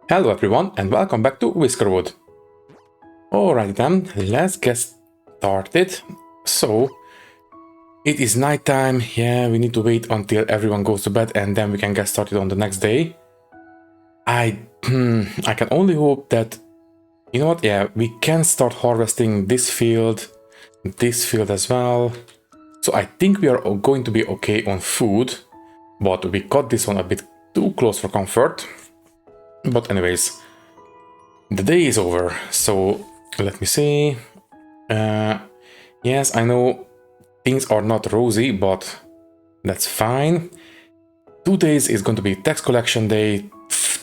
Hello everyone and welcome back to Whiskerwood. Alright then, let's get started. So, it is nighttime, yeah, we need to wait until everyone goes to bed and then we can get started on the next day. I can only hope that, you know what, yeah, we can start harvesting this field as well. So I think we are going to be okay on food, but we got this one a bit too close for comfort. But anyways, the day is over, so let me see. Yes, I know things are not rosy, but that's fine. 2 days is going to be tax collection day,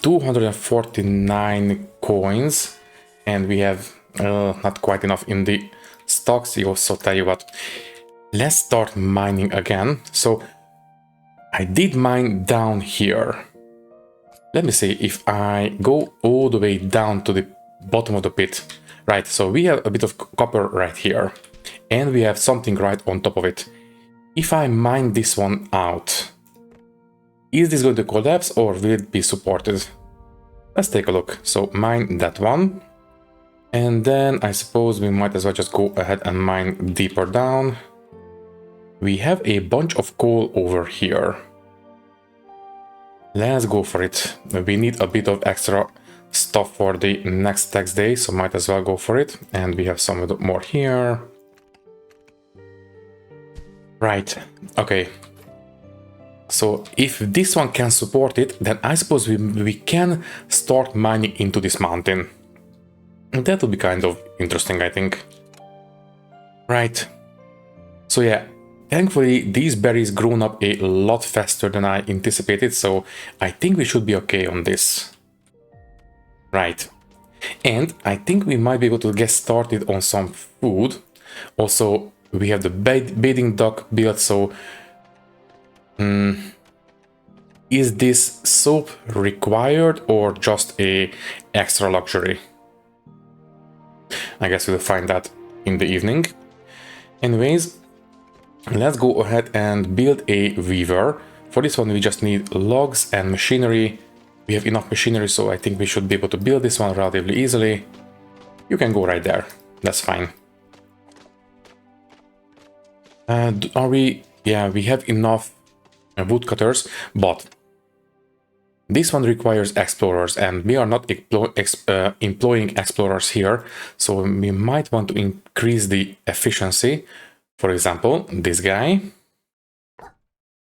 249 coins, and we have not quite enough in the stocks. So tell you what, let's start mining again. So I did mine down here. Let me see if I go all the way down to the bottom of the pit. Right, so we have a bit of copper right here, and we have something right on top of it. If I mine this one out, is this going to collapse or will it be supported? Let's take a look. So mine that one, and then I suppose we might as well just go ahead and mine deeper down. We have a bunch of coal over here. Let's go for it. We need a bit of extra stuff for the next tax day, so might as well go for it. And we have some more here. Right, okay. So if this one can support it, then I suppose we can start mining into this mountain. That would be kind of interesting, I think. Right. So yeah, thankfully these berries grown up a lot faster than I anticipated, so I think we should be okay on this. Right. And I think we might be able to get started on some food. Also, we have the bathing dock built, so is this soap required or just a extra luxury? I guess we'll find that in the evening. Anyways, let's go ahead and build a weaver. For this one, we just need logs and machinery. We have enough machinery, so I think we should be able to build this one relatively easily. You can go right there. That's fine. Are we... Yeah, we have enough woodcutters, but this one requires explorers, and we are not employing explorers here, so we might want to increase the efficiency. For example, this guy.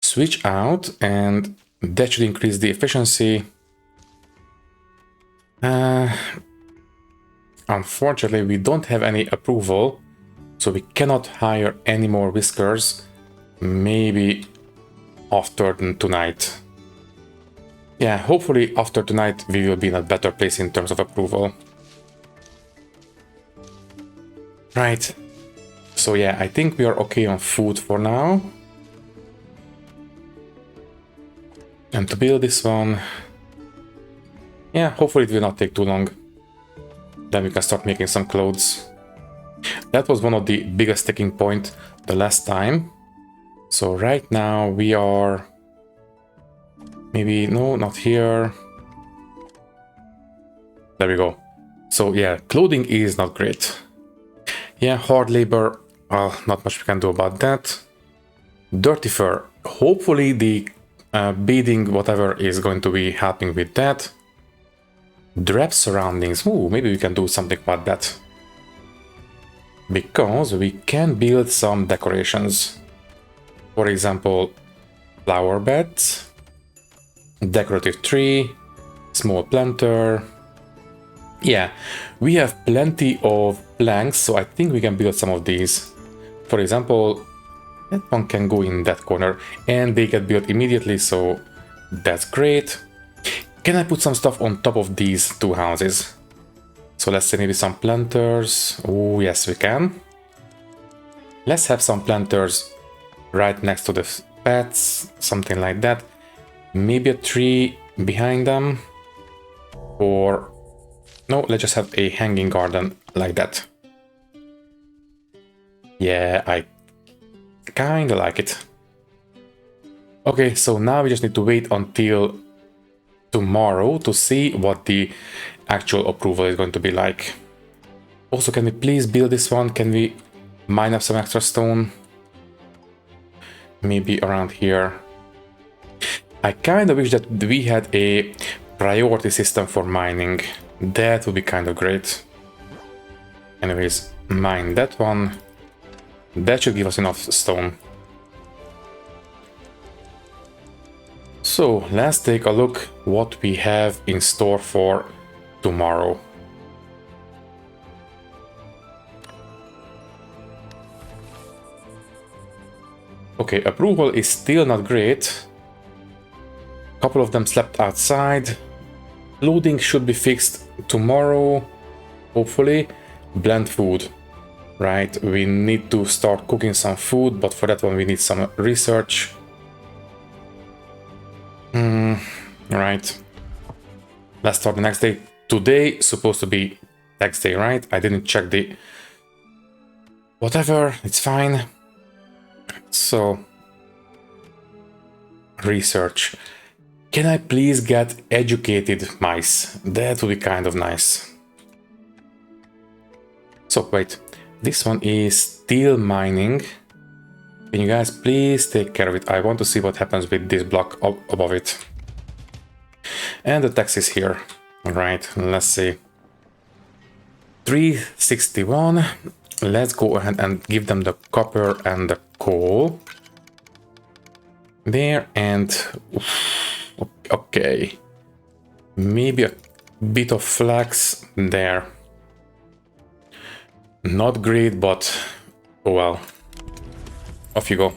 Switch out, and that should increase the efficiency. Unfortunately, we don't have any approval, so we cannot hire any more whiskers. Maybe after tonight. Yeah, hopefully after tonight we will be in a better place in terms of approval. Right. So yeah, I think we are okay on food for now. And to build this one... Yeah, hopefully it will not take too long. Then we can start making some clothes. That was one of the biggest sticking point the last time. So right now we are... Maybe, no, not here. There we go. So yeah, clothing is not great. Yeah, hard labor, well, not much we can do about that. Dirty fur. Hopefully the beading whatever is going to be helping with that. Drab surroundings. Ooh, maybe we can do something about that. Because we can build some decorations. For example, flower beds, decorative tree, small planter. Yeah, we have plenty of planks, so I think we can build some of these. For example, that one can go in that corner, and they get built immediately, so that's great. Can I put some stuff on top of these two houses? So let's say maybe some planters. Oh, yes, we can. Let's have some planters right next to the pets, something like that. Maybe a tree behind them. Or... no, let's just have a hanging garden like that. Yeah, I kinda like it. Okay, so now we just need to wait until tomorrow to see what the actual approval is going to be like. Also, can we please build this one? Can we mine up some extra stone? Maybe around here. I kind of wish that we had a priority system for mining. That would be kind of great. Anyways, mine that one. That should give us enough stone. So let's take a look what we have in store for tomorrow. Okay, approval is still not great. A couple of them slept outside. Loading should be fixed tomorrow, hopefully. Blend food, right? We need to start cooking some food, but for that one we need some research. Right. Let's start the next day. Today supposed to be next day, right? I didn't check the... Whatever, it's fine. So... Research. Can I please get educated mice? That would be kind of nice. So wait, this one is steel mining. Can you guys please take care of it? I want to see what happens with this block above it. And the tax is here. Alright, let's see. 361. Let's go ahead and give them the copper and the coal. There, and... Okay. Maybe a bit of flax there. Not great, but oh well. Off you go.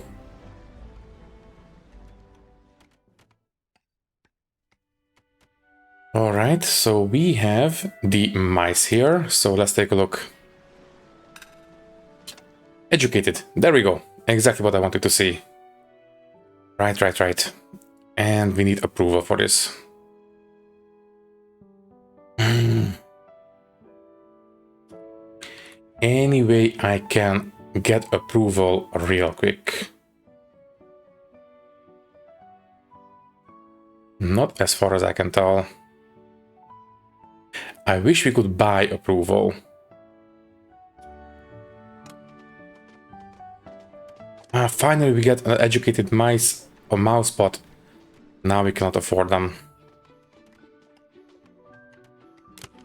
Alright, so we have the mice here, so let's take a look. Educated, there we go. Exactly what I wanted to see. Right. And we need approval for this. Any way I can get approval real quick. Not as far as I can tell. I wish we could buy approval. Finally we get an educated mouse, but now we cannot afford them.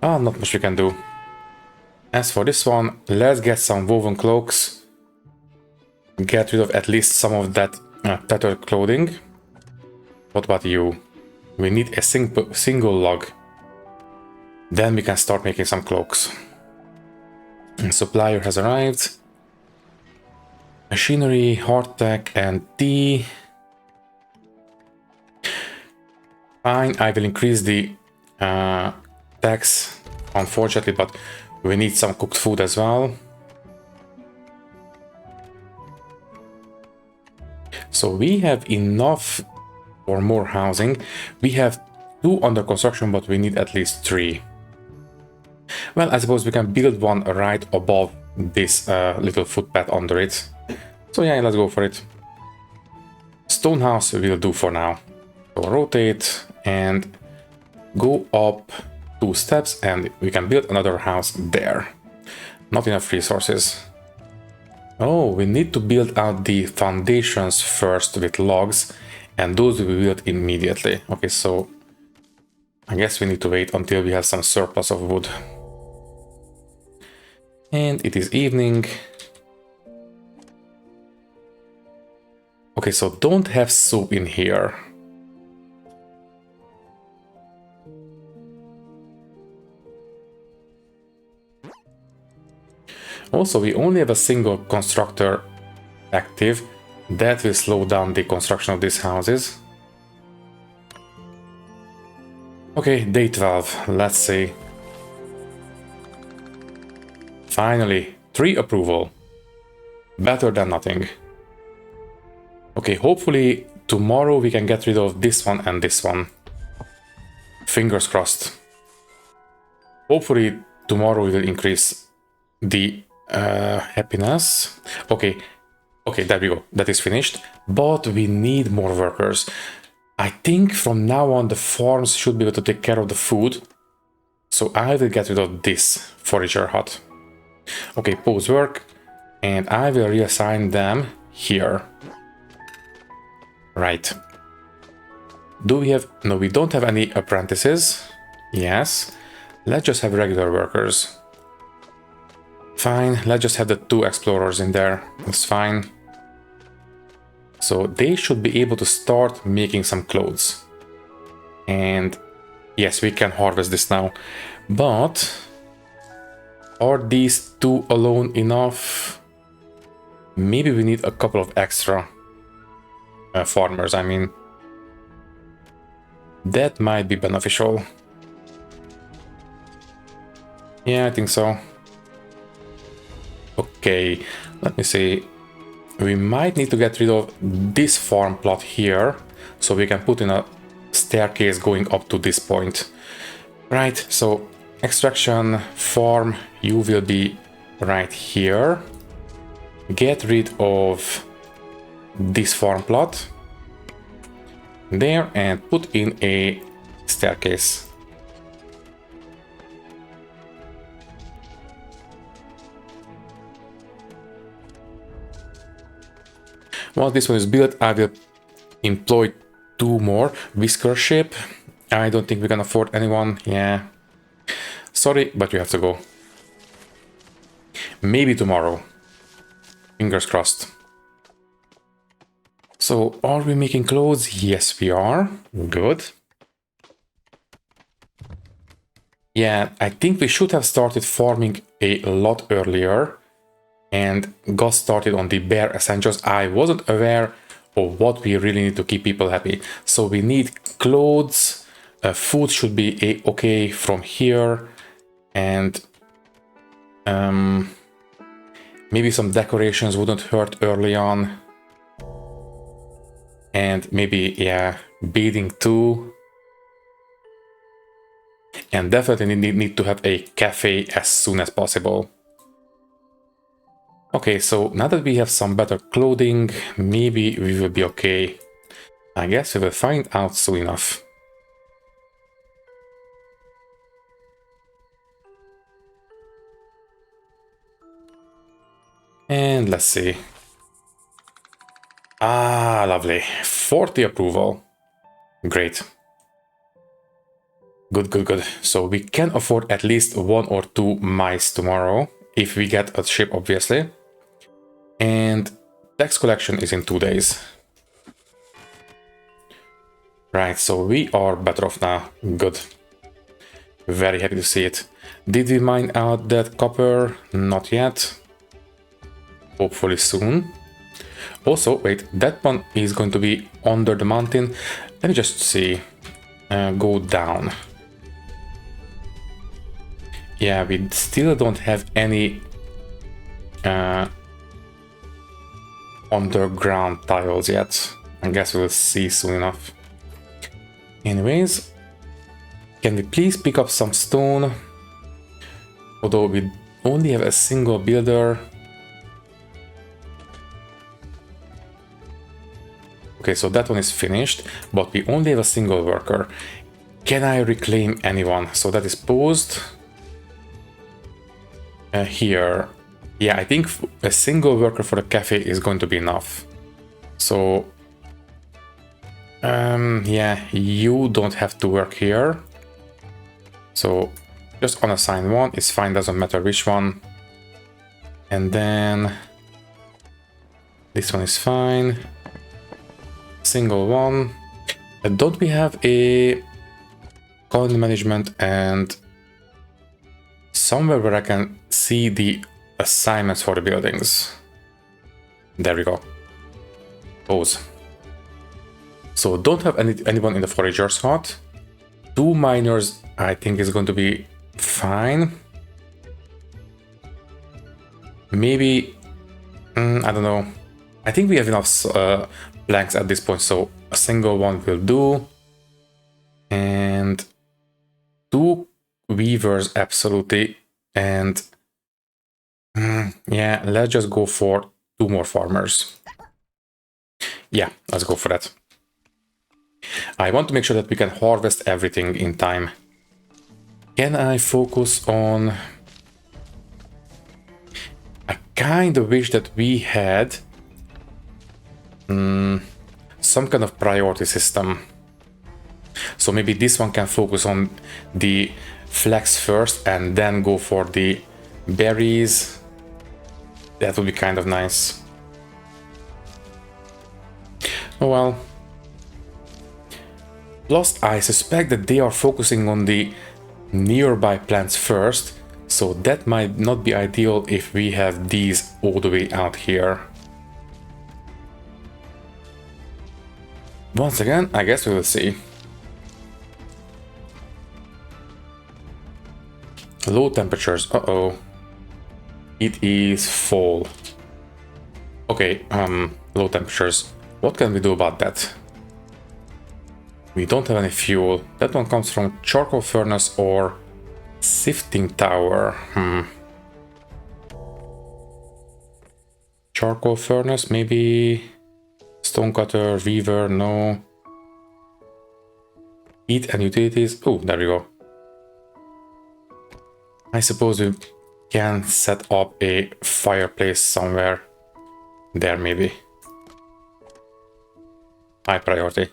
Not much we can do. As for this one, let's get some woven cloaks. Get rid of at least some of that tattered clothing. What about you? We need a single log. Then we can start making some cloaks. Supplier has arrived. Machinery, hardtack, and tea. Fine, I will increase the tax, unfortunately, but we need some cooked food as well. So we have enough for more housing. We have 2 under construction, but we need at least 3. Well, I suppose we can build one right above this little footpath under it. So yeah, let's go for it. Stone house will do for now. So rotate and go up 2 steps and we can build another house there. Not enough resources. Oh, we need to build out the foundations first with logs, and those will be built immediately. Okay, so I guess we need to wait until we have some surplus of wood. And it is evening. Okay, so don't have soup in here. Also, we only have a single constructor active. That will slow down the construction of these houses. Okay, day 12. Let's see. Finally, 3 approval. Better than nothing. Okay, hopefully tomorrow we can get rid of this one and this one. Fingers crossed. Hopefully tomorrow we will increase the happiness. Okay, there we go. That is finished. But we need more workers. I think from now on the farms should be able to take care of the food. So I will get rid of this forager hut. Okay, pause work. And I will reassign them here. Right. Do we have... No, we don't have any apprentices. Yes. Let's just have regular workers. Fine, let's just have the 2 explorers in there. That's fine. So they should be able to start making some clothes. And yes, we can harvest this now. But are these 2 alone enough? Maybe we need a couple of extra farmers, I mean. That might be beneficial. Yeah, I think so. Okay, let me see. We might need to get rid of this farm plot here, so we can put in a staircase going up to this point. Right, so extraction farm, you will be right here. Get rid of this farm plot there and put in a staircase. Once this one is built, I will employ 2 more. Whisker ship. I don't think we can afford anyone. Yeah. Sorry, but you have to go. Maybe tomorrow. Fingers crossed. So, are we making clothes? Yes, we are. Good. Yeah, I think we should have started farming a lot earlier and got started on the bare essentials. I wasn't aware of what we really need to keep people happy. So we need clothes, food should be okay from here, and maybe some decorations wouldn't hurt early on. And maybe, yeah, bathing too. And definitely need to have a cafe as soon as possible. Okay, so now that we have some better clothing, maybe we will be okay. I guess we will find out soon enough. And let's see. Ah, lovely. 40 approval. Great. Good, good, good. So we can afford at least 1 or 2 mice tomorrow, if we get a ship, obviously. And tax collection is in 2 days. Right, so we are better off now. Good. Very happy to see it. Did we mine out that copper? Not yet. Hopefully soon. Also, wait, that one is going to be under the mountain. Let me just see. Go down. Yeah, we still don't have any underground tiles yet. I guess we'll see soon enough. Anyways, can we please pick up some stone? Although we only have a single builder. Okay, so that one is finished, but we only have a single worker. Can I reclaim anyone? So that is paused. Here. Yeah, I think a single worker for the cafe is going to be enough. So, yeah, you don't have to work here. So, just unassign one, it's fine, doesn't matter which one. And then, this one is fine. Single one. Don't we have a colony management and somewhere where I can see the assignments for the buildings? There we go. Pause. So don't have anyone in the forager's hut. 2 miners, I think, is going to be fine. Maybe, I don't know. I think we have enough planks at this point, so a single one will do. And 2 weavers, absolutely. And yeah, let's just go for 2 more farmers. Yeah, let's go for that. I want to make sure that we can harvest everything in time. Can I focus on... I kind of wish that we had some kind of priority system. So maybe this one can focus on the flax first and then go for the berries. That would be kind of nice. Oh well. Plus, I suspect that they are focusing on the nearby plants first, so that might not be ideal if we have these all the way out here. Once again, I guess we will see. Low temperatures, uh-oh. It is fall. Okay, low temperatures. What can we do about that? We don't have any fuel. That one comes from charcoal furnace or sifting tower. Charcoal furnace, maybe stonecutter, weaver, no. Heat and utilities. Oh, there we go. I suppose we can set up a fireplace somewhere. There, maybe. High priority.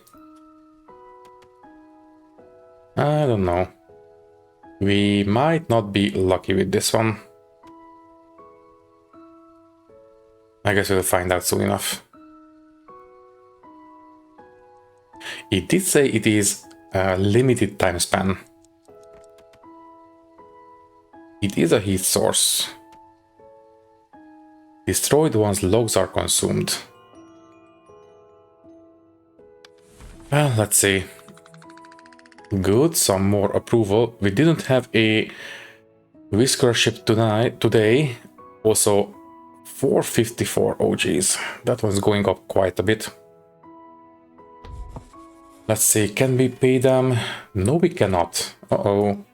I don't know. We might not be lucky with this one. I guess we'll find out soon enough. It did say it is a limited time span. It is a heat source. Destroyed once logs are consumed. Well, let's see. Good, some more approval. We didn't have a whisker ship today. Also 454. Oh geez, that one's going up quite a bit. Let's see, can we pay them? No, we cannot. Uh-oh.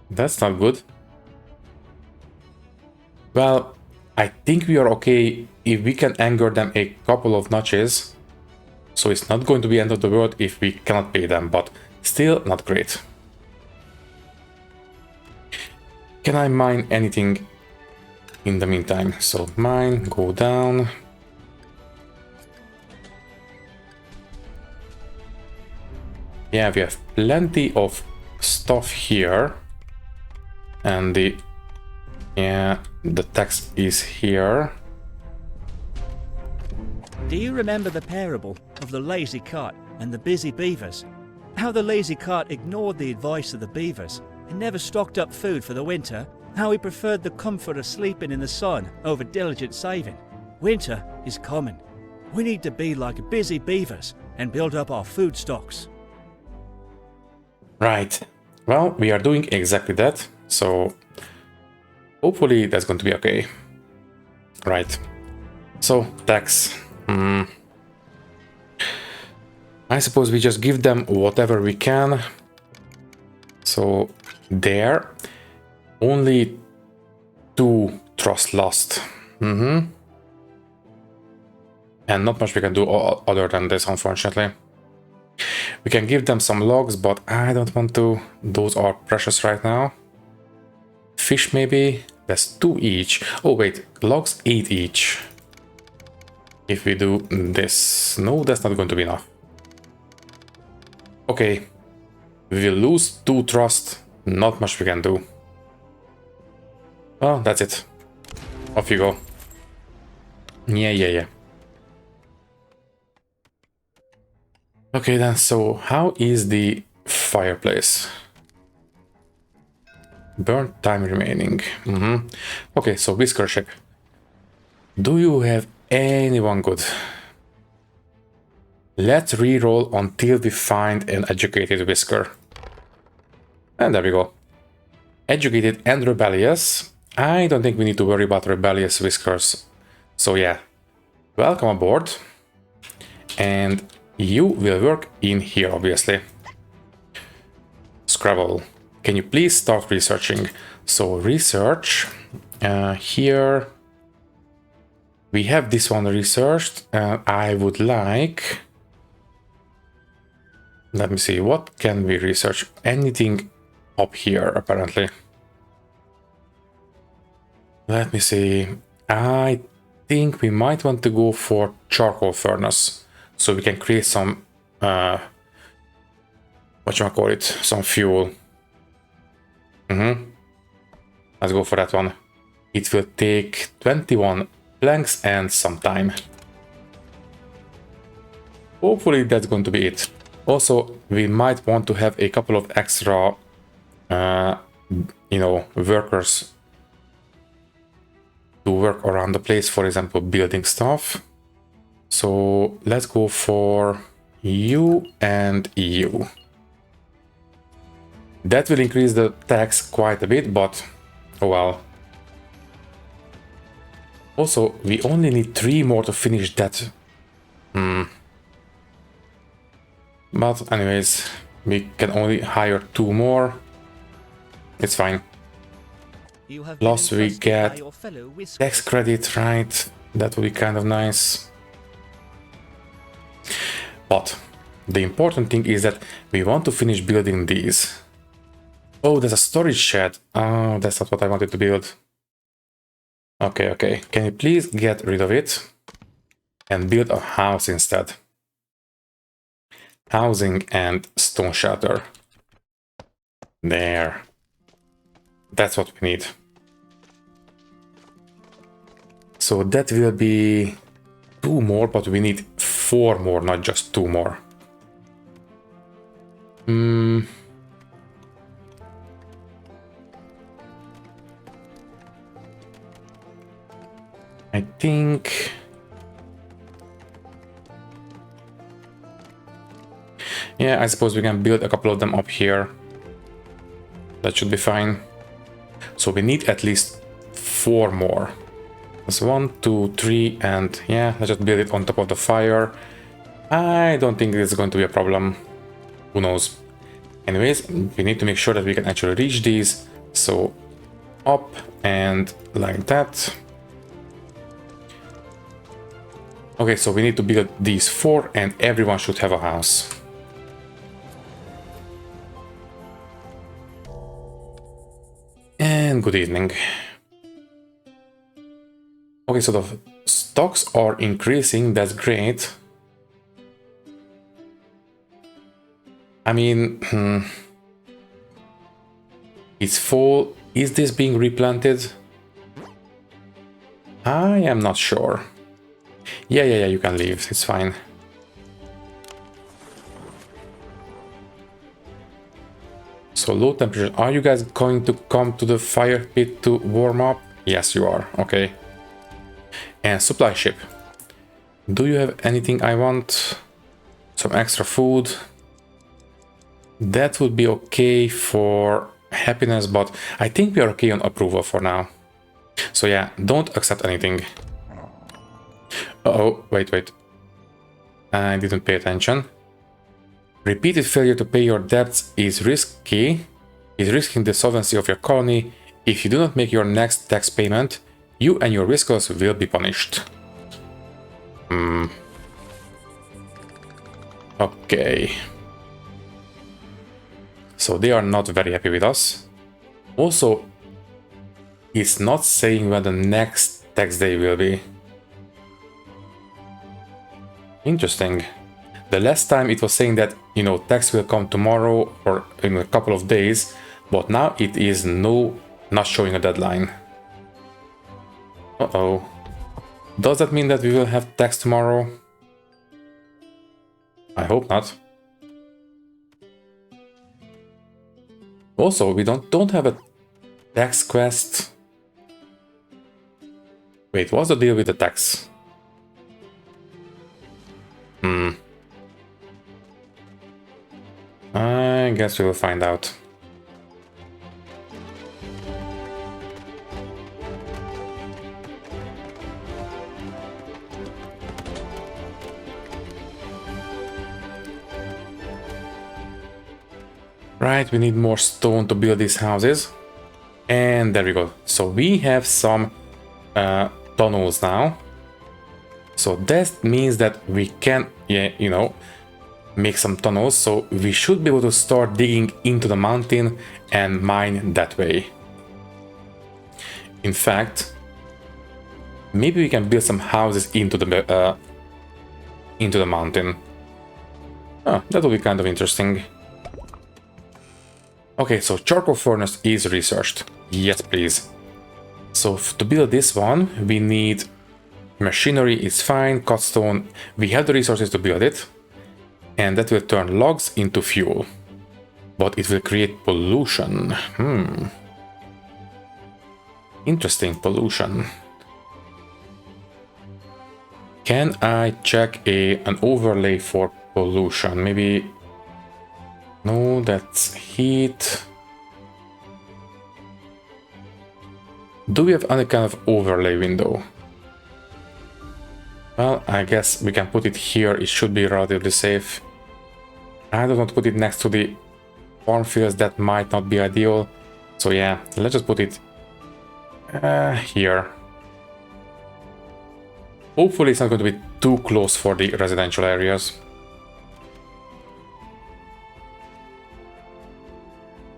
That's not good. Well, I think we are okay if we can anger them a couple of notches. So it's not going to be end of the world if we cannot pay them, but still not great. Can I mine anything in the meantime? So mine, go down. Yeah, we have plenty of stuff here. And the text is here. Do you remember the parable of the lazy cart and the busy beavers? How the lazy cart ignored the advice of the beavers and never stocked up food for the winter? How he preferred the comfort of sleeping in the sun over diligent saving? Winter is coming. We need to be like busy beavers and build up our food stocks. Right. Well, we are doing exactly that. So hopefully that's going to be okay. Right. So tax. I suppose we just give them whatever we can. So there, only 2 trust lost. And not much we can do other than this, unfortunately. We can give them some logs, but I don't want to. Those are precious right now. Fish maybe. That's 2 each. Oh wait, logs 8 each. If we do this. No, that's not going to be enough. Okay. We will lose 2 trust. Not much we can do. Oh, that's it. Off you go. Yeah. Okay then, so how is the fireplace? Burn time remaining. Okay, so whisker ship. Do you have anyone good? Let's reroll until we find an educated whisker. And there we go. Educated and rebellious. I don't think we need to worry about rebellious whiskers. So yeah, welcome aboard. And you will work in here, obviously. Scrabble. Can you please start researching? So research. Here we have this one researched. I would like Let me see, what can we research? Anything up here, apparently. Let me see. I think we might want to go for charcoal furnace, so we can create some, whatchamacallit, some fuel. Let's go for that one. It will take 21 planks and some time. Hopefully that's going to be it. Also, we might want to have a couple of extra, workers to work around the place, for example, building stuff. So let's go for you and you. That will increase the tax quite a bit, but oh well. Also, we only need 3 more to finish that. But anyways, we can only hire 2 more. It's fine. Plus we get tax credit, right? That would be kind of nice. But the important thing is that we want to finish building these. Oh, there's a storage shed. Oh, that's not what I wanted to build. Okay. Can you please get rid of it and build a house instead? Housing and stone shelter. There. That's what we need. So that will be 2 more, but we need 4 more, not just 2 more. I think... yeah, I suppose we can build a couple of them up here. That should be fine. So we need at least 4 more. That's 1, 2, 3, and yeah, let's just build it on top of the fire. I don't think it's going to be a problem. Who knows? Anyways, we need to make sure that we can actually reach these. So up and like that. Okay, so we need to build these 4 and everyone should have a house. And good evening. Okay, so the stocks are increasing, that's great. I mean, it's fall. Is this being replanted? I am not sure. Yeah, you can leave, it's fine. So low temperature, are you guys going to come to the fire pit to warm up? Yes, you are, okay. And supply ship. Do you have anything I want? Some extra food. That would be okay for happiness, but I think we are okay on approval for now. So yeah, don't accept anything. Uh-oh, wait. I didn't pay attention. Repeated failure to pay your debts is risking the solvency of your colony. If you do not make your next tax payment, you and your whiskers will be punished. Okay. So they are not very happy with us. Also, it's not saying when the next tax day will be. Interesting. The last time it was saying that, tax will come tomorrow or in a couple of days, but now it is not showing a deadline. Uh-oh. Does that mean that we will have tax tomorrow? I hope not. Also, we don't have a tax quest. Wait, what's the deal with the tax? I guess we will find out. Right, we need more stone to build these houses. And there we go. So we have some tunnels now. So that means that we can, make some tunnels, so we should be able to start digging into the mountain and mine that way. In fact, maybe we can build some houses into the mountain. Oh, that will be kind of interesting. Okay, so charcoal furnace is researched. Yes, please. So to build this one, we need machinery is fine, cut stone. We have the resources to build it. And that will turn logs into fuel. But it will create pollution. Interesting, pollution. Can I check an overlay for pollution? Maybe... No, that's heat. Do we have any kind of overlay window? Well, I guess we can put it here. It should be relatively safe. I don't want to put it next to the farm fields. That might not be ideal. So yeah, let's just put it here. Hopefully it's not going to be too close for the residential areas.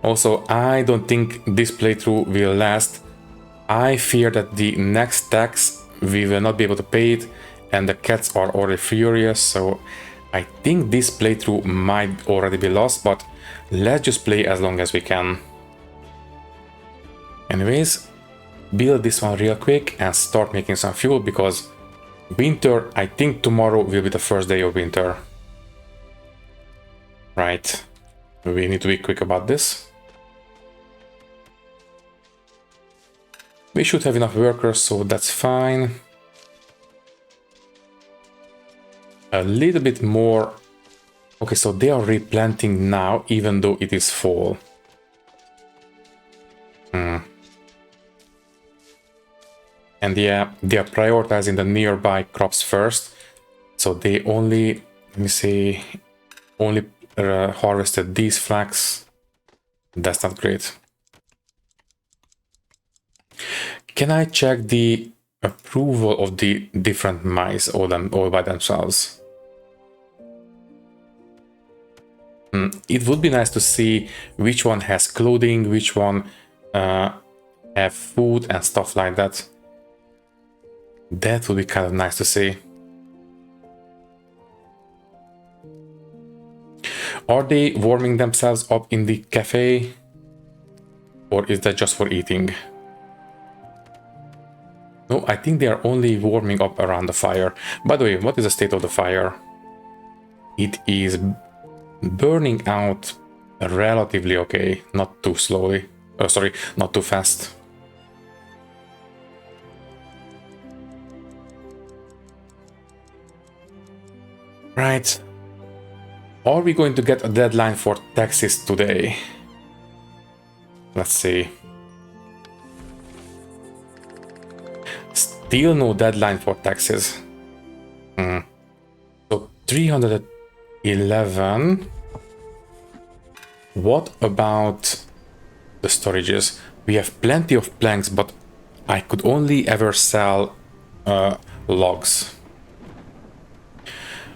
Also, I don't think this playthrough will last. I fear that the next tax we will not be able to pay it, and the cats are already furious, so I think this playthrough might already be lost, but let's just play as long as we can. Anyways, build this one real quick and start making some fuel, because winter, I think tomorrow will be the first day of winter. Right, we need to be quick about this. We should have enough workers, so that's fine. A little bit more. Okay, so they are replanting now, even though it is fall. And yeah, they are prioritizing the nearby crops first. So they only, let me see, only harvested these flax. That's not great. Can I check the approval of the different mice all by themselves? It would be nice to see which one has clothing, which one have food and stuff like that. That would be kind of nice to see. Are they warming themselves up in the cafe? Or is that just for eating? No, I think they are only warming up around the fire. By the way, what is the state of the fire? It is burning out relatively okay, not too slowly. Oh, sorry, not too fast. Right. Are we going to get a deadline for taxes today? Let's see. Still no deadline for taxes. So 311. What about the storages? We have plenty of planks, but I could only ever sell logs.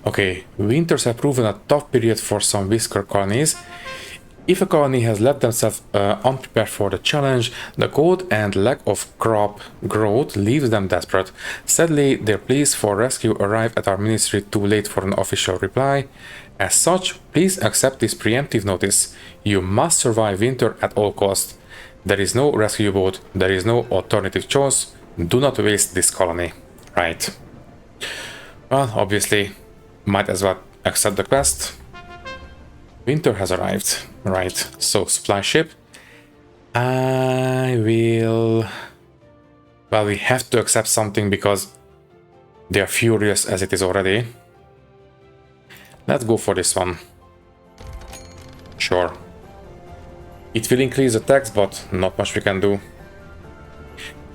Okay, winters have proven a tough period for some whisker colonies. If a colony has left themselves unprepared for the challenge, the cold and lack of crop growth leaves them desperate. Sadly, their pleas for rescue arrive at our ministry too late for an official reply. As such, please accept this preemptive notice. You must survive winter at all costs. There is no rescue boat, there is no alternative choice. Do not waste this colony. Right. Well, obviously, might as well accept the quest. Winter has arrived. Right, so supply ship. I will... Well, we have to accept something because they are furious as it is already. Let's go for this one. Sure. It will increase the tax, but not much we can do.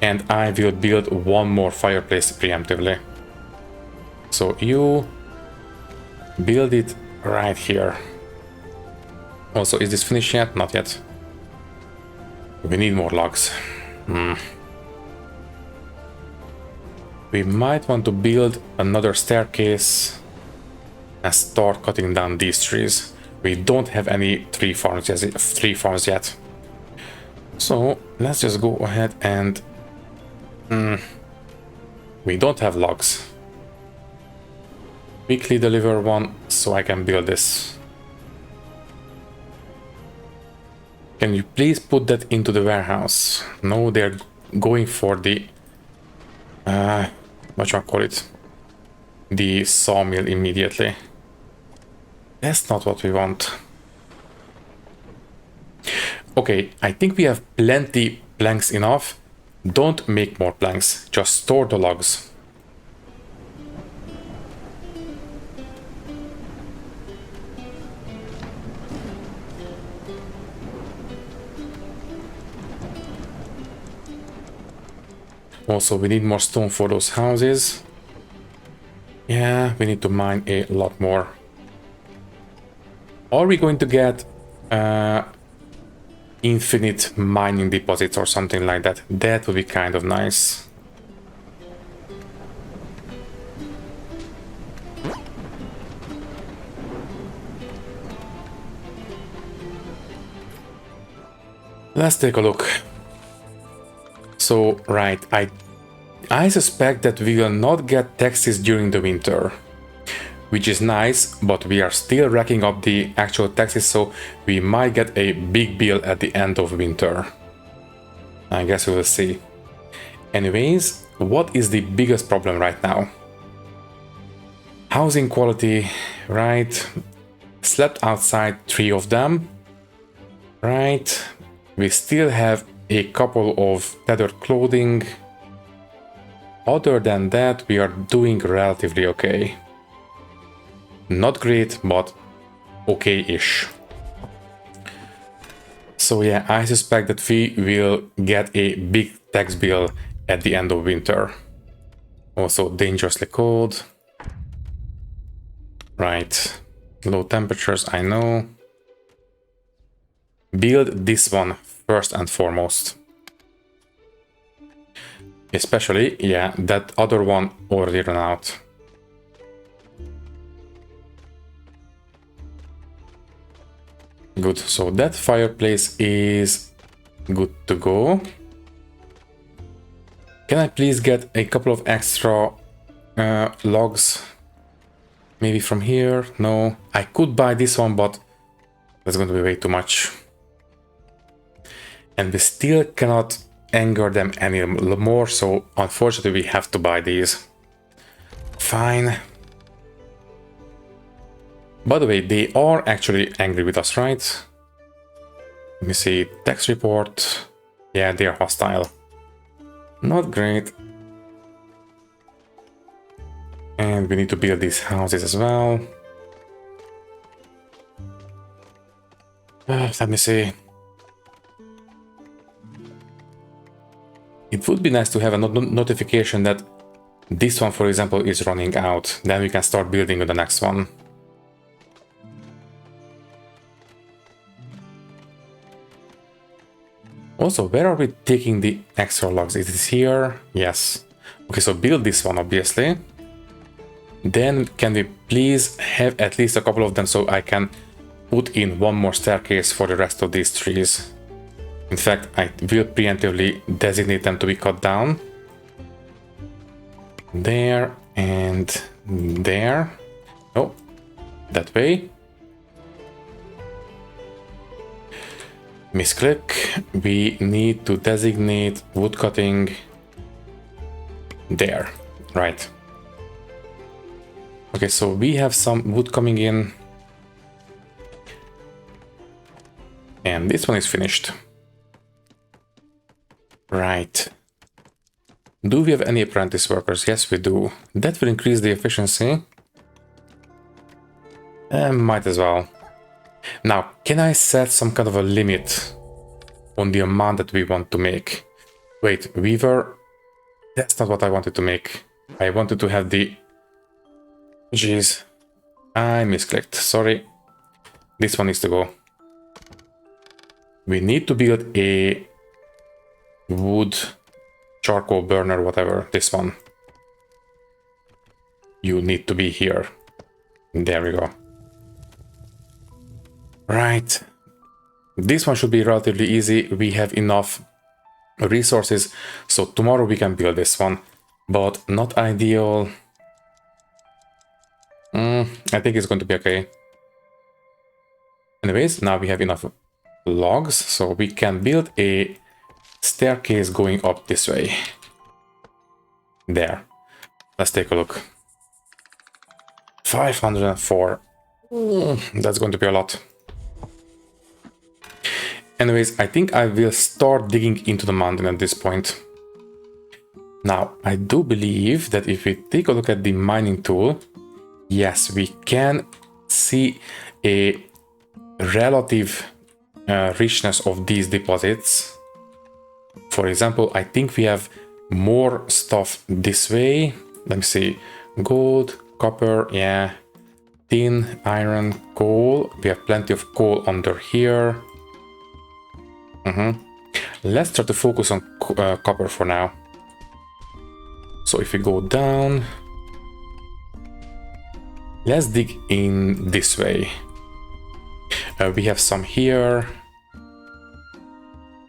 And I will build one more fireplace preemptively. So you build it right here. Also, is this finished yet? Not yet. We need more logs. We might want to build another staircase and start cutting down these trees. We don't have any tree farms yet. So let's just go ahead and... we don't have logs. Quickly deliver one so I can build this. Can you please put that into the warehouse? No, they're going for the... what shall I call it? The sawmill immediately. That's not what we want. Okay, I think we have plenty planks enough. Don't make more planks, just store the logs. Also, we need more stone for those houses. Yeah, we need to mine a lot more. Are we going to get infinite mining deposits or something like that? That would be kind of nice. Let's take a look. So, right, I suspect that we will not get taxes during the winter, which is nice, but we are still racking up the actual taxes, so we might get a big bill at the end of winter. I guess we will see. Anyways, what is the biggest problem right now? Housing quality, right? Slept outside 3 of them, right? We still have a couple of tethered clothing. Other than that, we are doing relatively okay. Not great, but okay-ish. So yeah, I suspect that we will get a big tax bill at the end of winter. Also dangerously cold. Right. Low temperatures, I know. Build this one first and foremost. Especially, yeah, that other one already ran out. Good, so that fireplace is good to go. Can I please get a couple of extra logs? Maybe from here? No, I could buy this one, but that's going to be way too much. And we still cannot anger them any more, so unfortunately we have to buy these. Fine. By the way, they are actually angry with us, right? Let me see, tax report. Yeah, they are hostile. Not great. And we need to build these houses as well. Let me see. It would be nice to have a notification that this one, for example, is running out. Then we can start building on the next one. Also, where are we taking the extra logs? Is it here? Yes. Okay, so build this one, obviously. Then can we please have at least a couple of them so I can put in one more staircase for the rest of these trees. In fact, I will preemptively designate them to be cut down. There and there. Oh, that way. Misclick. We need to designate wood cutting there. Right. Okay, so we have some wood coming in. And this one is finished. Right. Do we have any apprentice workers? Yes, we do. That will increase the efficiency. Might as well. Now, can I set some kind of a limit on the amount that we want to make? Wait, weaver? That's not what I wanted to make. I wanted to have the... Jeez. I misclicked. Sorry. This one needs to go. We need to build a wood charcoal burner, whatever. This one. You need to be here. There we go. Right. This one should be relatively easy. We have enough resources, so tomorrow we can build this one, but not ideal. I think it's going to be okay. Anyways, now we have enough logs, so we can build a staircase going up this way. There. Let's take a look. 504. That's going to be a lot. Anyways, I think I will start digging into the mountain at this point. Now, I do believe that if we take a look at the mining tool, yes, we can see a relative richness of these deposits. For example, I think we have more stuff this way. Let me see. Gold, copper, yeah. Tin, iron, coal. We have plenty of coal under here. Let's try to focus on copper for now. So if we go down, let's dig in this way. We have some here,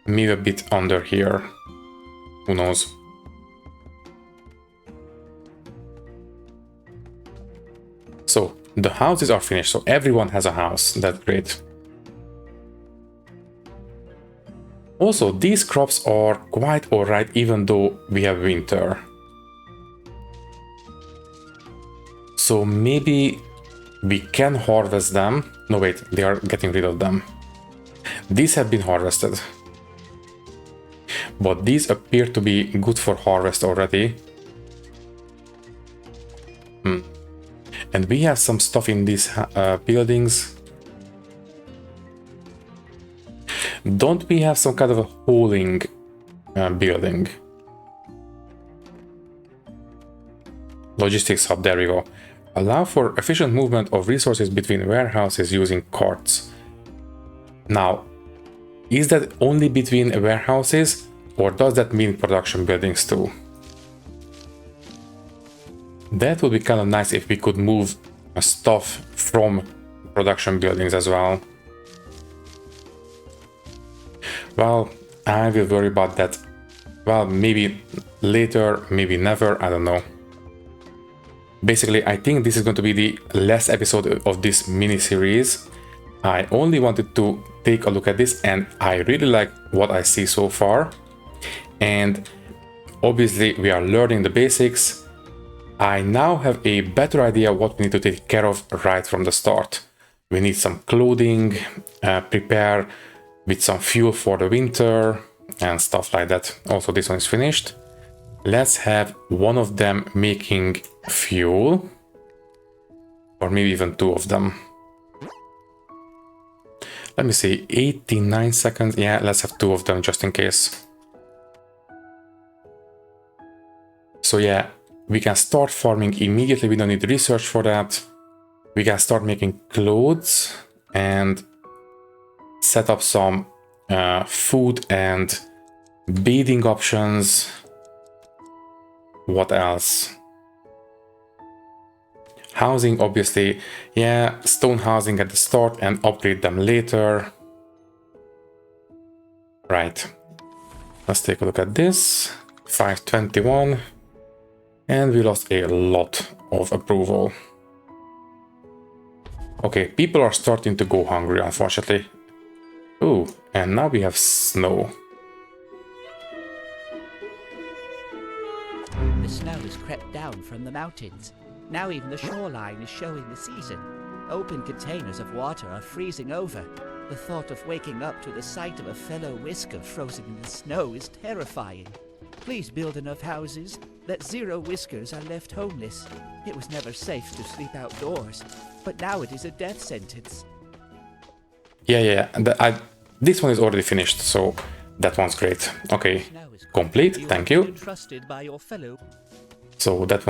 maybe a bit under here, who knows. So the houses are finished, so everyone has a house. That's great. Also, these crops are quite alright even though we have winter. So maybe we can harvest them. No, wait, they are getting rid of them. These have been harvested. But these appear to be good for harvest already. And we have some stuff in these buildings. Don't we have some kind of a holding building? Logistics hub, there we go. Allow for efficient movement of resources between warehouses using carts. Now, is that only between warehouses, or does that mean production buildings too? That would be kind of nice if we could move stuff from production buildings as well. Well, I will worry about that. Well, maybe later, maybe never, I don't know. Basically, I think this is going to be the last episode of this mini-series. I only wanted to take a look at this, and I really like what I see so far. And obviously, we are learning the basics. I now have a better idea what we need to take care of right from the start. We need some clothing, prepare with some fuel for the winter, and stuff like that. Also, this one is finished. Let's have one of them making fuel, or maybe even two of them. Let me see, 89 seconds. Yeah, let's have two of them just in case. So yeah, we can start farming immediately. We don't need research for that. We can start making clothes and set up some food and bathing options. What else? Housing, obviously. Yeah, stone housing at the start and upgrade them later. Right. Let's take a look at this. 521. And we lost a lot of approval. Okay, people are starting to go hungry, unfortunately. Ooh, and now we have snow. The snow has crept down from the mountains. Now even the shoreline is showing the season. Open containers of water are freezing over. The thought of waking up to the sight of a fellow whisker frozen in the snow is terrifying. Please build enough houses that 0 whiskers are left homeless. It was never safe to sleep outdoors, but now it is a death sentence. Yeah. This one is already finished, so that one's great. Okay, complete. Thank you. Trusted by your fellow. So that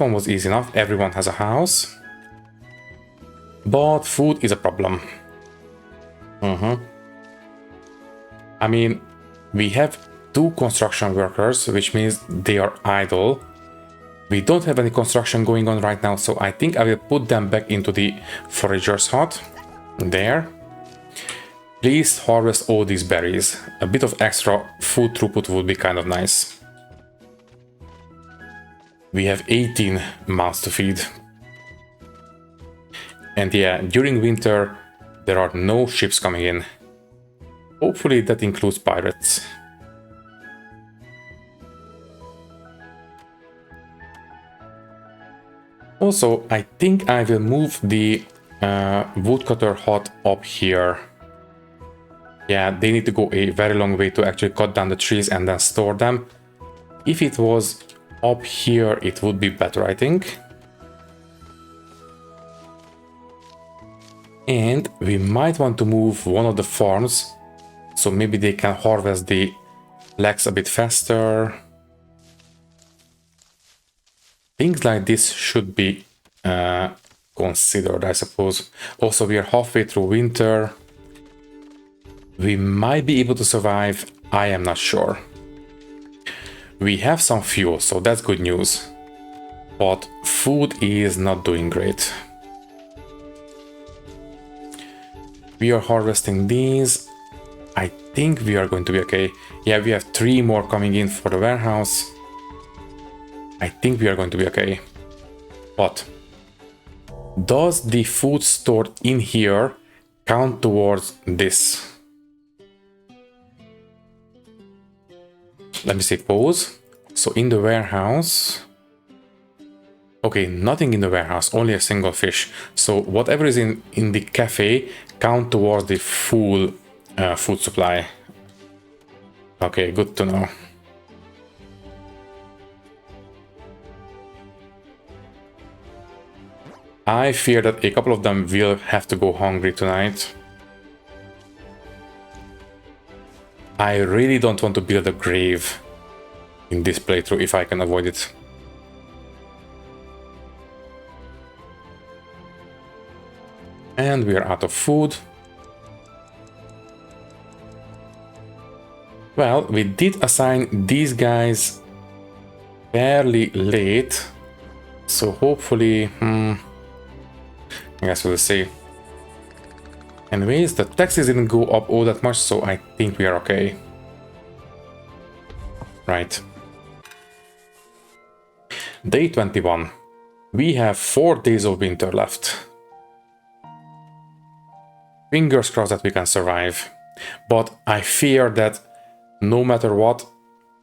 one was easy enough. Everyone has a house, but food is a problem. I mean, we have 2 construction workers, which means they are idle. We don't have any construction going on right now, so I think I will put them back into the forager's hut. There. Please harvest all these berries. A bit of extra food throughput would be kind of nice. We have 18 mouths to feed. And yeah, during winter, there are no ships coming in. Hopefully that includes pirates. Also, I think I will move the woodcutter hut up here. Yeah, they need to go a very long way to actually cut down the trees and then store them. If it was up here, it would be better, I think. And we might want to move one of the farms, so maybe they can harvest the flax a bit faster. Things like this should be considered, I suppose. Also, we are halfway through winter. We might be able to survive, I am not sure. We have some fuel, so that's good news. But food is not doing great. We are harvesting these. I think we are going to be okay. Yeah, we have 3 more coming in for the warehouse. I think we are going to be okay. But does the food stored in here count towards this? Let me say pause. So in the warehouse... Okay, nothing in the warehouse, only a single fish. So whatever is in the cafe count towards the full food supply. Okay, good to know. I fear that a couple of them will have to go hungry tonight. I really don't want to build a grave in this playthrough if I can avoid it. And we are out of food. Well, we did assign these guys fairly late, so hopefully, I guess we'll see. Anyways, the taxes didn't go up all that much, so I think we are okay. Right. Day 21. We have 4 days of winter left. Fingers crossed that we can survive. But I fear that no matter what,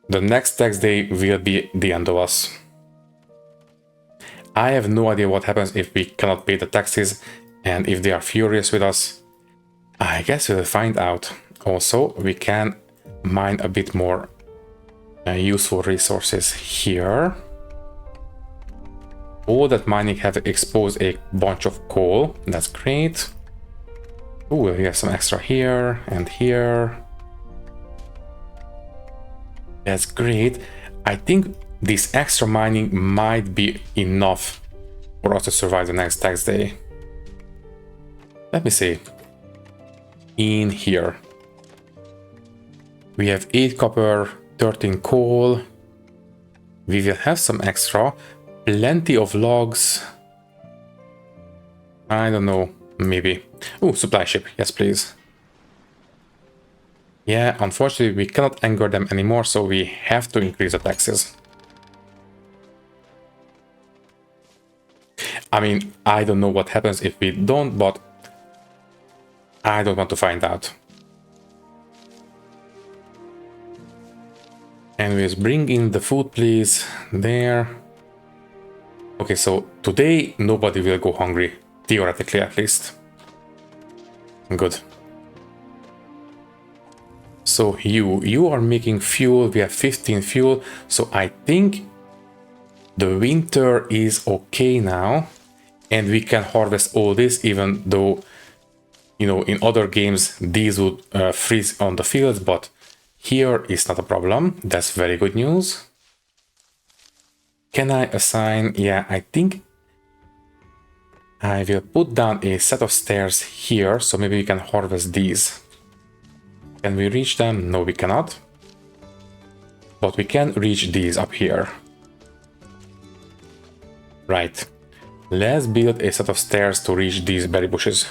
the next tax day will be the end of us. I have no idea what happens if we cannot pay the taxes and if they are furious with us. I guess we'll find out. Also, we can mine a bit more useful resources here. All that mining have exposed a bunch of coal. That's great. Oh, we have some extra here and here. That's great. I think this extra mining might be enough for us to survive the next tax day. Let me see. In here. We have 8 copper, 13 coal. We will have some extra. Plenty of logs. I don't know, maybe. Oh, supply ship. Yes, please. Yeah, unfortunately, we cannot anger them anymore, so we have to increase the taxes. I mean, I don't know what happens if we don't, but I don't want to find out. Anyways, bring in the food, please. There. Okay, so today nobody will go hungry. Theoretically, at least. Good. So you are making fuel. We have 15 fuel. So I think the winter is okay now. And we can harvest all this, even though, you know, in other games, these would freeze on the fields, but here is not a problem. That's very good news. Can I assign? Yeah, I think I will put down a set of stairs here, so maybe we can harvest these. Can we reach them? No, we cannot. But we can reach these up here. Right. Let's build a set of stairs to reach these berry bushes.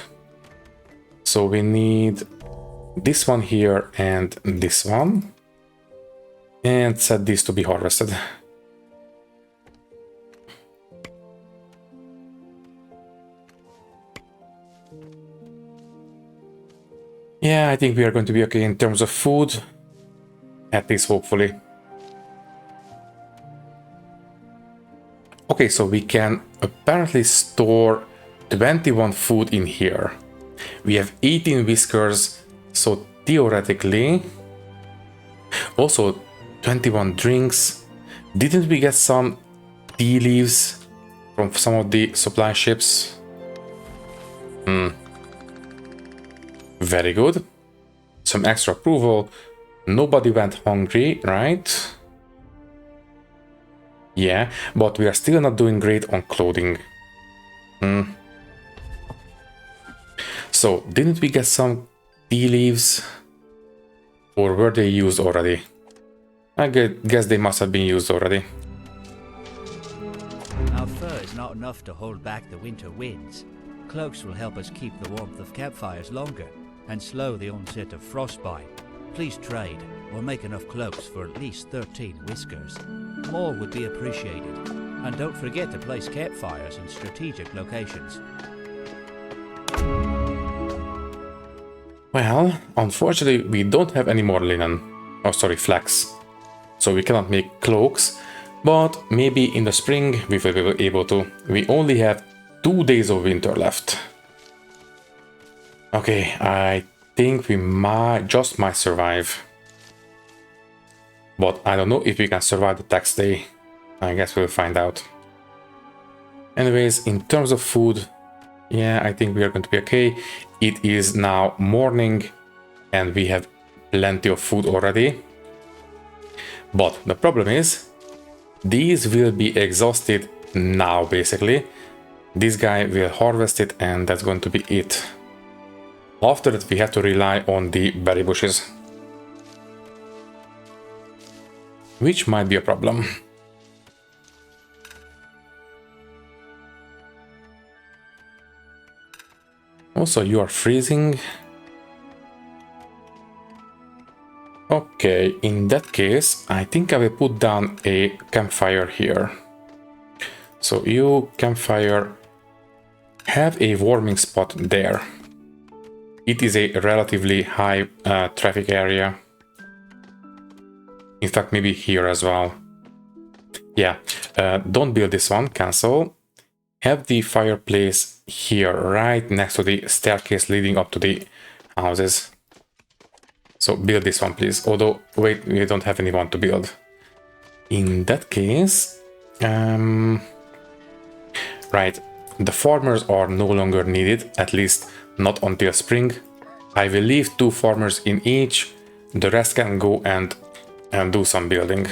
So we need this one here and this one. And set these to be harvested. Yeah, I think we are going to be okay in terms of food. At least hopefully. Okay, so we can apparently store 21 food in here. We have 18 whiskers, so theoretically... Also, 21 drinks. Didn't we get some tea leaves from some of the supply ships? Very good. Some extra approval. Nobody went hungry, right? Yeah, but we are still not doing great on clothing. So, didn't we get some tea leaves? Or were they used already? I guess they must have been used already. Our fur is not enough to hold back the winter winds. Cloaks will help us keep the warmth of campfires longer and slow the onset of frostbite. Please trade or make enough cloaks for at least 13 whiskers. More would be appreciated. And don't forget to place campfires in strategic locations. Well, unfortunately, we don't have any more linen. Oh, sorry, flax. So we cannot make cloaks, but maybe in the spring we will be able to. We only have 2 days of winter left. Okay, I think we might survive. But I don't know if we can survive the tax day. I guess we'll find out. Anyways, in terms of food, yeah, I think we are going to be okay. It is now morning and we have plenty of food already. But the problem is, these will be exhausted now, basically. This guy will harvest it and that's going to be it. After that, we have to rely on the berry bushes. Which might be a problem. Also, you are freezing. Okay, in that case, I think I will put down a campfire here. So you, campfire, have a warming spot there. It is a relatively high traffic area. In fact, maybe here as well. Yeah, don't build this one, cancel. Have the fireplace here, right next to the staircase leading up to the houses. So build this one, please. Although, wait, we don't have anyone to build. In that case, right, the farmers are no longer needed, at least not until spring. I will leave 2 farmers in each. The rest can go and do some building.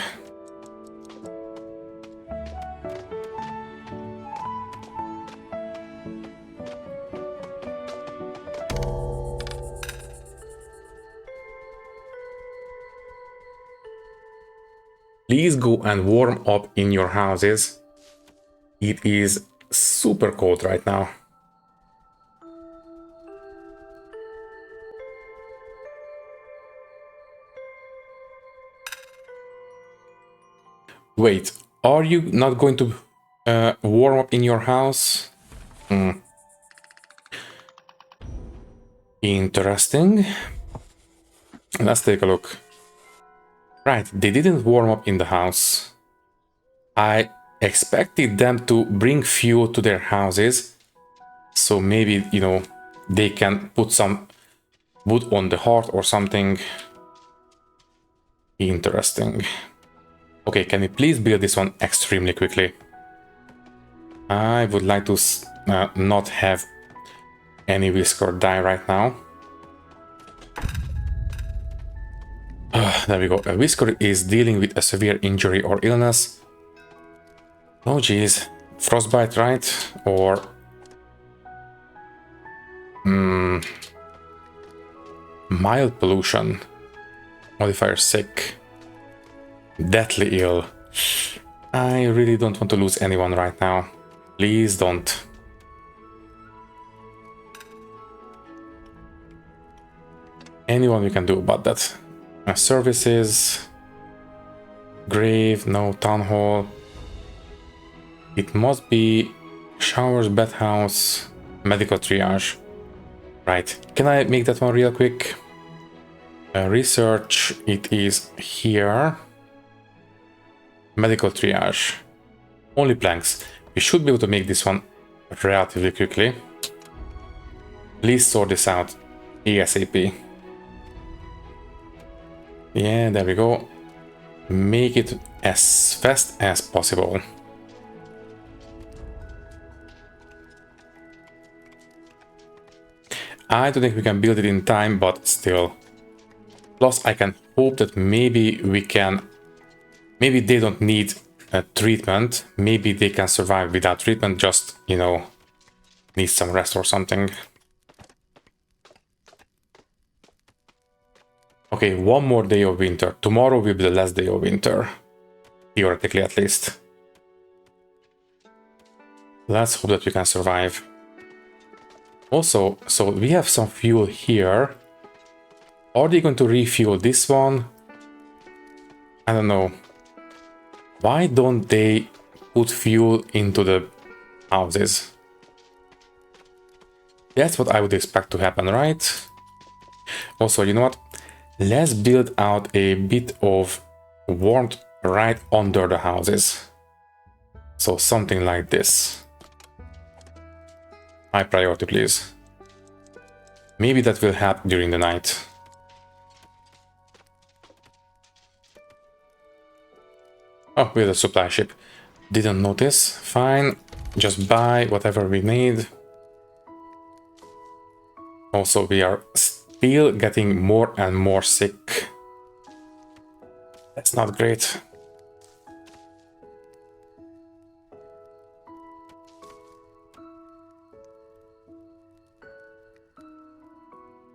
Please go and warm up in your houses. It is super cold right now. Wait, are you not going to warm up in your house? Interesting. Let's take a look. Right, they didn't warm up in the house. I expected them to bring fuel to their houses. So maybe, you know, they can put some wood on the hearth or something. Interesting. Okay, can we please build this one extremely quickly? I would like to not have any whisker die right now. There we go. A whisker is dealing with a severe injury or illness. Oh geez. Frostbite, right? Or... mild pollution. Modifier sick. Deathly ill. I really don't want to lose anyone right now. Please don't. Anyone we can do about that. Services. Grave, no. Town hall. It must be showers, bathhouse, medical triage. Right. Can I make that one real quick? Research, it is here. Medical triage. Only planks. We should be able to make this one relatively quickly. Please sort this out ASAP. Yeah, there we go. Make it as fast as possible. I don't think we can build it in time, but still. Plus, I can hope that maybe we can... Maybe they don't need a treatment. Maybe they can survive without treatment, just, you know, need some rest or something. Okay, one more day of winter. Tomorrow will be the last day of winter. Theoretically, at least. Let's hope that we can survive. Also, so we have some fuel here. Are they going to refuel this one? I don't know. Why don't they put fuel into the houses? That's what I would expect to happen, right? Also, you know what? Let's build out a bit of warmth right under the houses. So something like this. High priority, please. Maybe that will help during the night. Oh, we have a supply ship. Didn't notice. Fine. Just buy whatever we need. Also, we are still getting more and more sick. That's not great.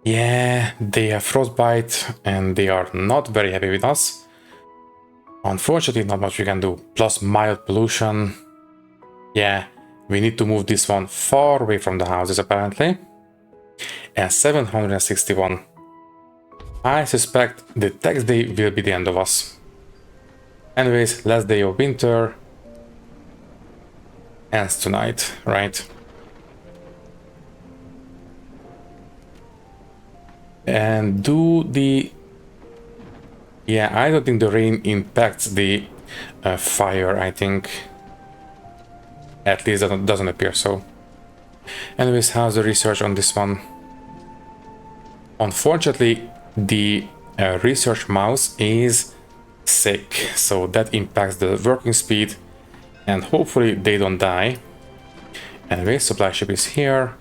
Yeah, they have frostbite and they are not very happy with us. Unfortunately, not much we can do. Plus mild pollution. Yeah, we need to move this one far away from the houses apparently. And 761. I suspect the next day will be the end of us. Anyways, last day of winter. Ends tonight, right? And do the... Yeah, I don't think the rain impacts the fire, I think. At least that doesn't appear so. Anyways, how's the research on this one? Unfortunately, the research mouse is sick, so that impacts the working speed, and hopefully they don't die. Anyway, supply ship is here.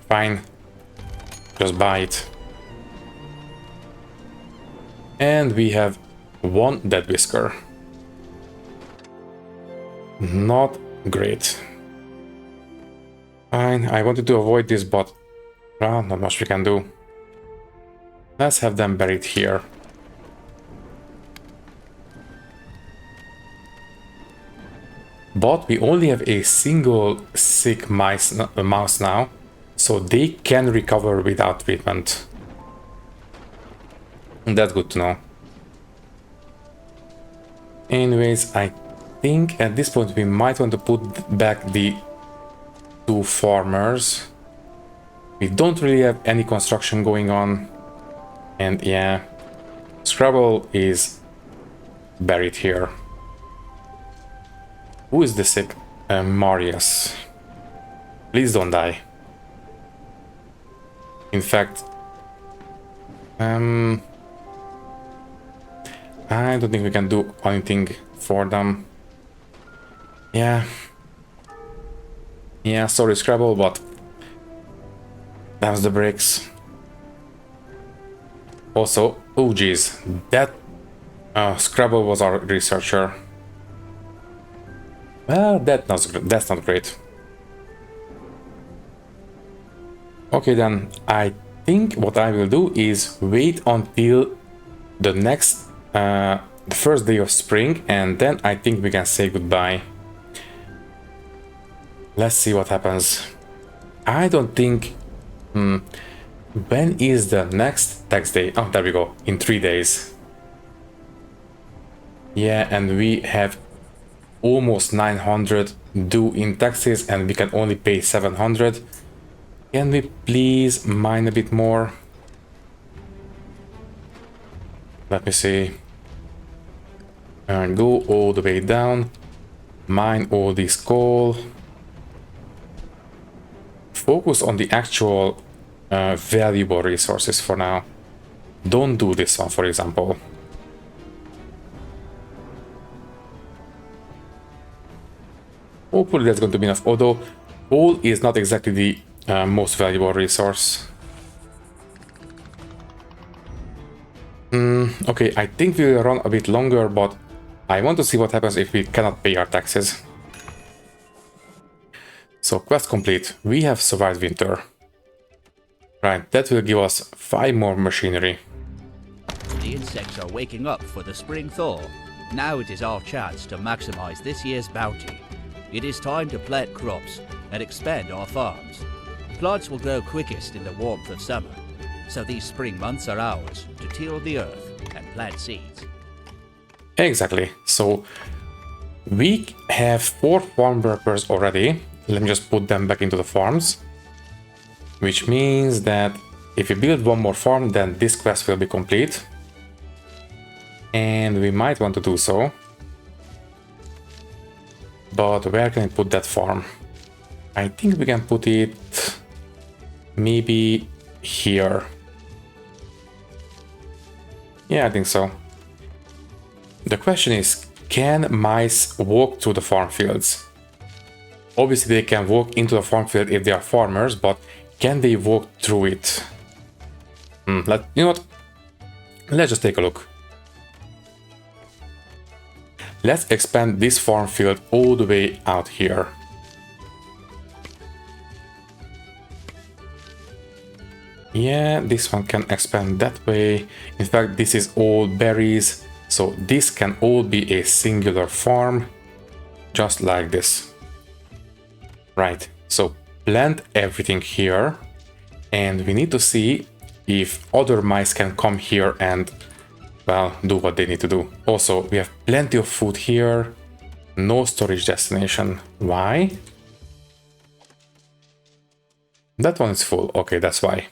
Fine. Just buy it. And we have one dead whisker. Not great. Fine, I wanted to avoid this, but well, not much we can do. Let's have them buried here. But we only have a single sick mouse now, so they can recover without treatment. That's good to know. Anyways, I think at this point we might want to put back the two farmers. We don't really have any construction going on. And yeah, Scrabble is buried here. Who is the sick? Marius. Please don't die. In fact, I don't think we can do anything for them. Yeah, sorry Scrabble, but that's the breaks. Also, oh geez, that Scrabble was our researcher. Well, that's not great. Okay then, I think what I will do is wait until the next, the first day of spring, and then I think we can say goodbye. Let's see what happens. I don't think... When is the next tax day? Oh, there we go. In 3 days. Yeah, and we have almost 900 due in taxes and we can only pay 700. Can we please mine a bit more? Let me see. And go all the way down. Mine all this coal. Focus on the actual valuable resources for now. Don't do this one, for example. Hopefully that's going to be enough, although coal is not exactly the most valuable resource. Okay, I think we'll run a bit longer, but I want to see what happens if we cannot pay our taxes. So, quest complete. We have survived winter. Right, that will give us 5 more machinery. The insects are waking up for the spring thaw. Now it is our chance to maximize this year's bounty. It is time to plant crops and expand our farms. Plants will grow quickest in the warmth of summer, so these spring months are ours to till the earth and plant seeds. Exactly. So we have 4 farm workers already. Let me just put them back into the farms. Which means that if we build 1 more farm, then this quest will be complete. And we might want to do so. But where can I put that farm? I think we can put it maybe here. Yeah, I think so. The question is, can mice walk through the farm fields? Obviously they can walk into the farm field if they are farmers, but can they walk through it? You know what? Let's just take a look. Let's expand this farm field all the way out here. Yeah, this one can expand that way. In fact, this is all berries, so this can all be a singular farm, just like this. Right, so plant everything here, and we need to see if other mice can come here and, well, do what they need to do. Also, we have plenty of food here, no storage destination. Why? That one is full. Okay, that's why.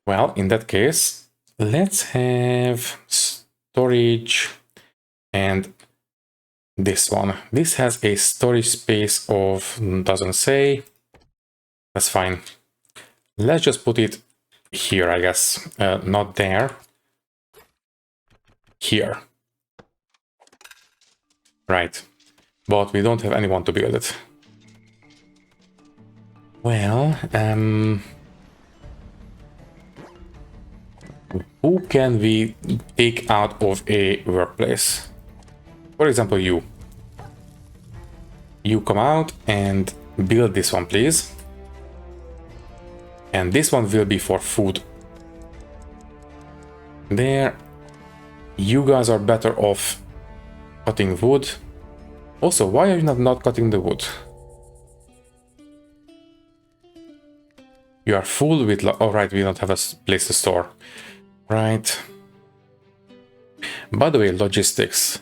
Well, in that case, let's have storage and this one. This has a storage space of, doesn't say. That's fine. Let's just put it here, I guess. Not there. Here. Right. But we don't have anyone to build it. Well, who can we take out of a workplace? For example, you. You come out and build this one, please. And this one will be for food. There. You guys are better off cutting wood. Also, why are you not cutting the wood? You are full with... Alright, we don't have a place to store. Right. By the way, logistics.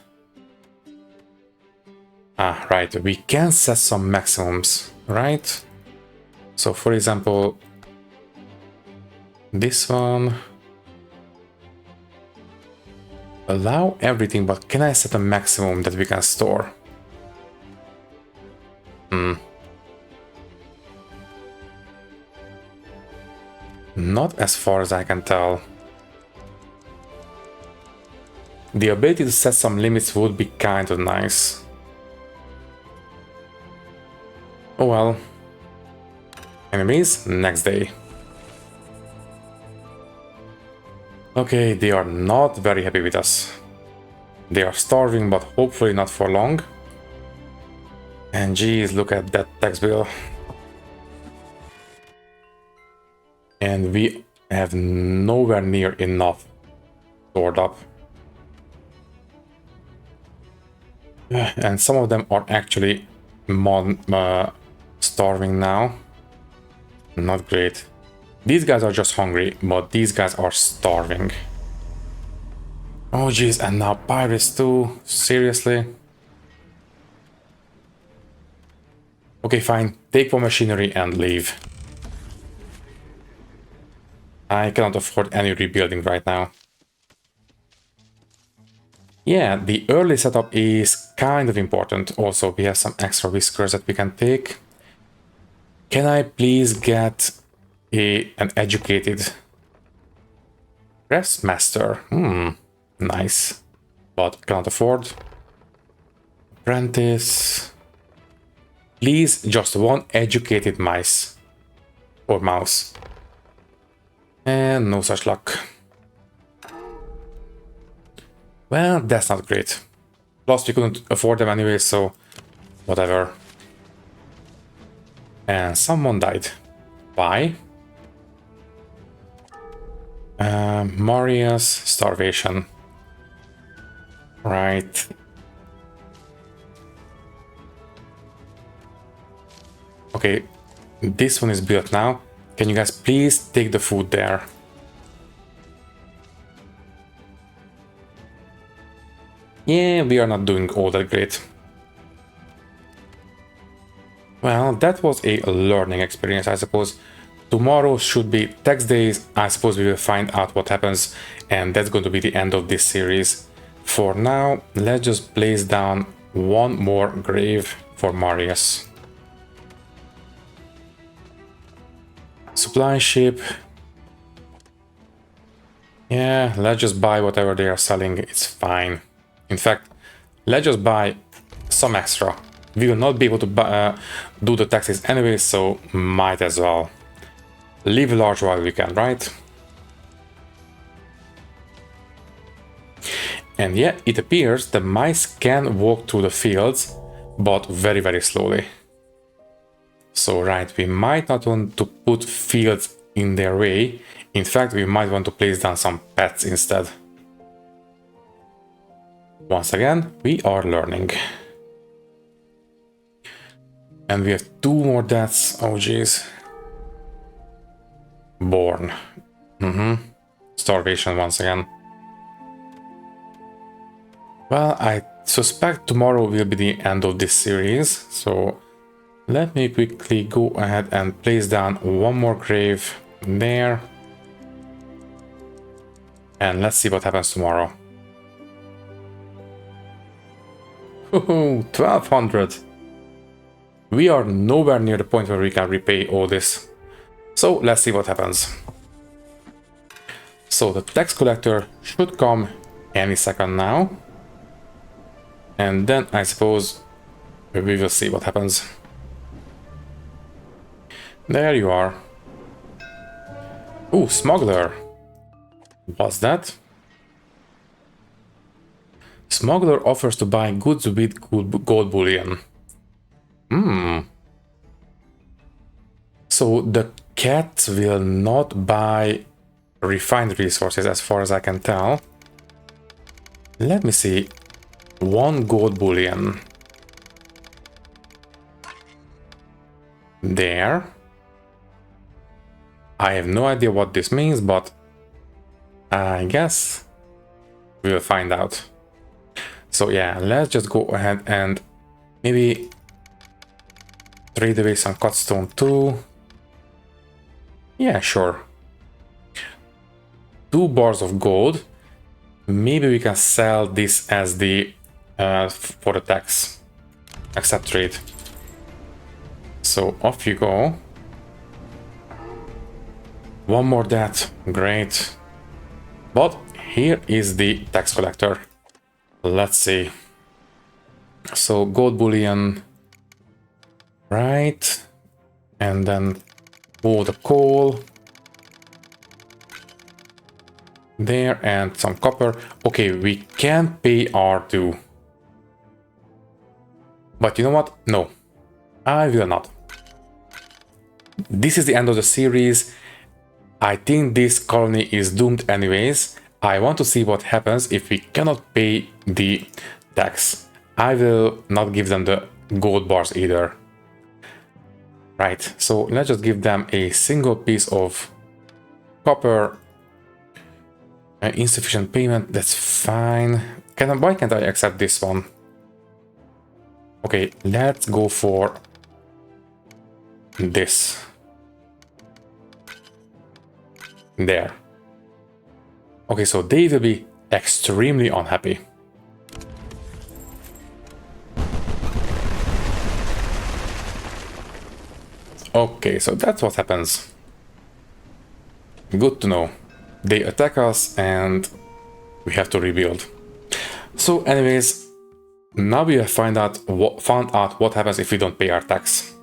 Ah, right. We can set some maximums, right? So, for example, this one. Allow everything, but can I set a maximum that we can store? Not as far as I can tell. The ability to set some limits would be kind of nice. Oh well. Anyways, next day. Okay, they are not very happy with us. They are starving, but hopefully not for long. And geez, look at that tax bill. And we have nowhere near enough stored up. And some of them are actually starving now. Not great. These guys are just hungry, but these guys are starving. Oh jeez, and now pirates too? Seriously? Okay, fine. Take one machinery and leave. I cannot afford any rebuilding right now. Yeah, the early setup is kind of important. Also, we have some extra whiskers that we can take. Can I please get an educated press master? Nice. But cannot afford. Apprentice. Please, just one educated mice. Or mouse. And no such luck. Well, that's not great. Plus, we couldn't afford them anyway, so whatever. And someone died. Why? Maria's starvation. Right. Okay, this one is built now. Can you guys please take the food there? Yeah, we are not doing all that great. Well, that was a learning experience, I suppose. Tomorrow should be tax days. I suppose we will find out what happens, and that's going to be the end of this series. For now, let's just place down one more grave for Marius. Supply ship. Yeah, let's just buy whatever they are selling. It's fine. In fact, let's just buy some extra. We will not be able to do the taxes anyway, so might as well. Leave large while we can, right? And yeah, it appears the mice can walk through the fields, but very, very slowly. So right, we might not want to put fields in their way. In fact, we might want to place down some pets instead. Once again, we are learning. And we have 2 more deaths. Oh jeez. Born. Starvation once again. Well, I suspect tomorrow will be the end of this series, so let me quickly go ahead and place down one more grave there. And let's see what happens tomorrow. 1200. We are nowhere near the point where we can repay all this. So let's see what happens. So the tax collector should come any second now. And then I suppose we will see what happens. There you are. Ooh, smuggler. What's that? Smuggler offers to buy goods with gold bullion. So the cat will not buy refined resources as far as I can tell. Let me see. 1 gold bullion. There. I have no idea what this means, but I guess we'll find out. So yeah, let's just go ahead and maybe trade away some cutstone too. Yeah, sure. 2 bars of gold. Maybe we can sell this as the for the tax. Accept trade. So off you go. 1 more debt. Great. But here is the tax collector. Let's see. So gold bullion. Right. And then all the coal. There, and some copper. Okay, we can pay our due. But you know what? No, I will not. This is the end of the series. I think this colony is doomed anyways. I want to see what happens if we cannot pay the tax. I will not give them the gold bars either. Right, so let's just give them a single piece of copper. Insufficient payment, that's fine. Why can't I accept this one? Okay, let's go for this. There. Okay, so they will be extremely unhappy. Okay, so that's what happens. Good to know. They attack us and we have to rebuild. So anyways, now we have found out what happens if we don't pay our tax.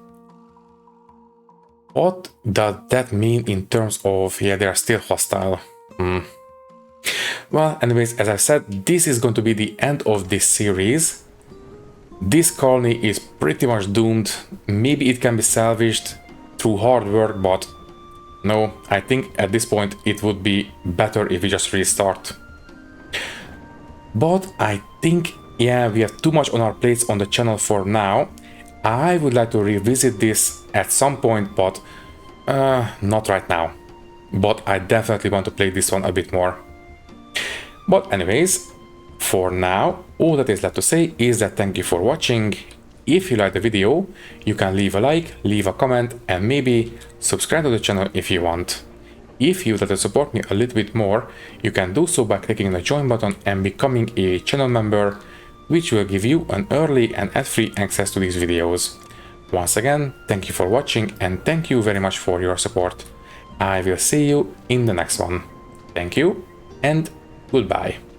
What does that mean in terms of, yeah, they are still hostile? Well, anyways, as I said, this is going to be the end of this series. This colony is pretty much doomed. Maybe it can be salvaged through hard work, but no, I think at this point it would be better if we just restart. But I think, yeah, we have too much on our plates on the channel for now. I would like to revisit this at some point, but not right now. But I definitely want to play this one a bit more. But anyways, for now, all that is left to say is that thank you for watching. If you liked the video, you can leave a like, leave a comment, and maybe subscribe to the channel if you want. If you would like to support me a little bit more, you can do so by clicking the join button and becoming a channel member, which will give you an early and ad-free access to these videos. Once again, thank you for watching and thank you very much for your support. I will see you in the next one. Thank you and goodbye.